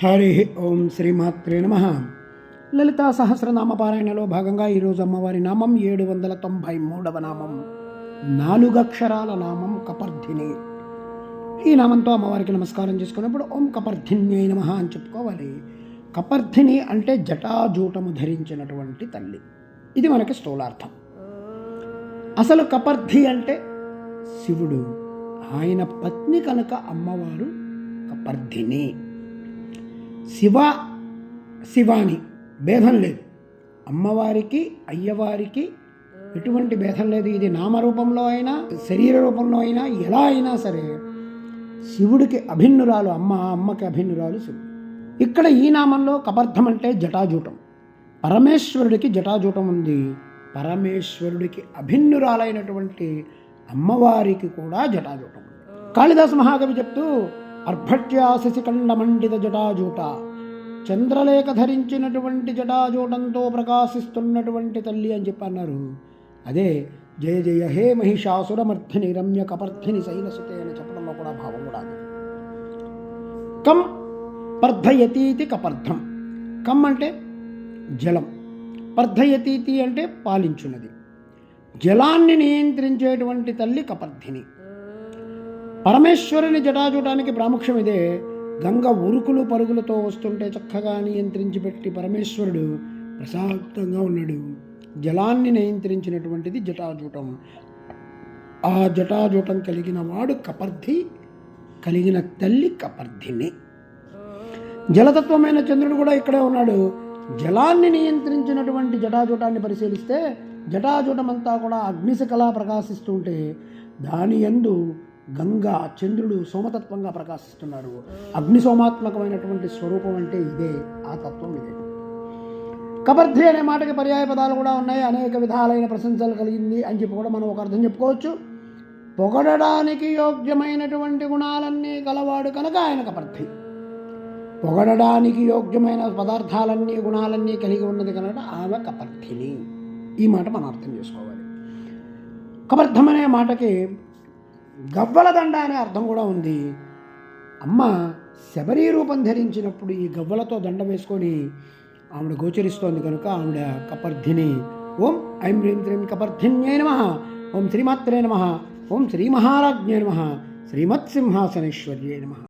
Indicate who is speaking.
Speaker 1: హరి ఓం శ్రీమాత్రే నమః. లలితా సహస్రనామ పారాయణలో భాగంగా ఈరోజు అమ్మవారి నామం 793వ నామం, 4 అక్షరాల నామం కపర్ధిని. ఈ నామంతో అమ్మవారికి నమస్కారం చేసుకున్నప్పుడు ఓం కపర్ధిన్యై నమః అని చెప్పుకోవాలి. కపర్ధిని అంటే జటాజూటము ధరించినటువంటి తల్లి. ఇది మనకి స్థూలార్థం. అసలు కపర్ధి అంటే శివుడు, ఆయన పత్ని కనుక అమ్మవారు కపర్ధిని. శివాని భేదం లేదు, అమ్మవారికి అయ్యవారికి ఎటువంటి భేదం లేదు. ఇది నామరూపంలో అయినా శరీర రూపంలో అయినా ఎలా అయినా సరే శివుడికి అభిన్నురాలు అమ్మ, అమ్మకి అభిన్నురాలు శివుడు. ఇక్కడ ఈ నామంలో కపర్ధం అంటే జటాజూటం. పరమేశ్వరుడికి జటాజూటం ఉంది, పరమేశ్వరుడికి అభిన్నురాలైనటువంటి అమ్మవారికి కూడా జటాజూటం ఉంది. కాళిదాసు మహాకవి చెప్తూ అర్భట్యా శశికండమండిత జటాజూట, చంద్రలేఖ ధరించినటువంటి జటాజూటంతో ప్రకాశిస్తున్నటువంటి తల్లి అని చెప్పి అన్నారు. అదే జయ జయ హే మహిషాసురమర్థిని రమ్య కపర్ధిని శైలసుతే అని చెప్పడంలో కూడా భావం కూడా అది. కం పర్ధయతీతి కపర్ధం. కం అంటే జలం, పర్ధయతీతి అంటే పాలించున్నది. జలాన్ని నియంత్రించేటువంటి తల్లి కపర్ధిని. పరమేశ్వరుని జటాజూటానికి ప్రాముఖ్యం ఇదే. గంగ ఉరుకులు పరుగులతో వస్తుంటే చక్కగా నియంత్రించి పెట్టి పరమేశ్వరుడు ప్రశాంతంగా ఉన్నాడు. జలాన్ని నియంత్రించినటువంటిది జటాజూటం. ఆ జటాజూటం కలిగిన వాడు కపర్ధి, కలిగిన తల్లి కపర్ధిని. జలతత్వమైన చంద్రుడు కూడా ఇక్కడే ఉన్నాడు. జలాన్ని నియంత్రించినటువంటి జటాజూటాన్ని పరిశీలిస్తే జటాజూటమంతా కూడా అగ్నిశకలా ప్రకాశిస్తుంటే దాని యందు గంగా చంద్రుడు సోమతత్వంగా ప్రకాశిస్తున్నారు. అగ్నిసోమాత్మకమైనటువంటి స్వరూపం అంటే ఇదే, ఆ తత్వం ఇదే. కపర్ధి అనే మాటకి పర్యాయ పదాలు కూడా ఉన్నాయి. అనేక విధాలైన ప్రశంసలు కలిగింది అని చెప్పి కూడా మనం ఒక అర్థం చెప్పుకోవచ్చు. పొగడడానికి యోగ్యమైనటువంటి గుణాలన్నీ కలవాడు కనుక ఆయన కపర్ధి. పొగడడానికి యోగ్యమైన పదార్థాలన్నీ గుణాలన్నీ కలిగి ఉన్నది కనుక ఆమె కపర్ధిని. ఈ మాట మనం అర్థం చేసుకోవాలి. కపర్ధం అనే మాటకి గవ్వల దండ అనే అర్థం కూడా ఉంది. అమ్మ శబరీ రూపం ధరించినప్పుడు ఈ గవ్వలతో దండ వేసుకొని ఆవిడ గోచరిస్తోంది కనుక ఆవిడ కపర్ధిని. ఓం ఐం హ్రీం శ్రీం కపర్ధిన్యై నమః. ఓం శ్రీమాత్రే నమః. ఓం శ్రీ మహారాజ్ఞే నమః. శ్రీమత్సింహాసనేశ్వర్యై నమః.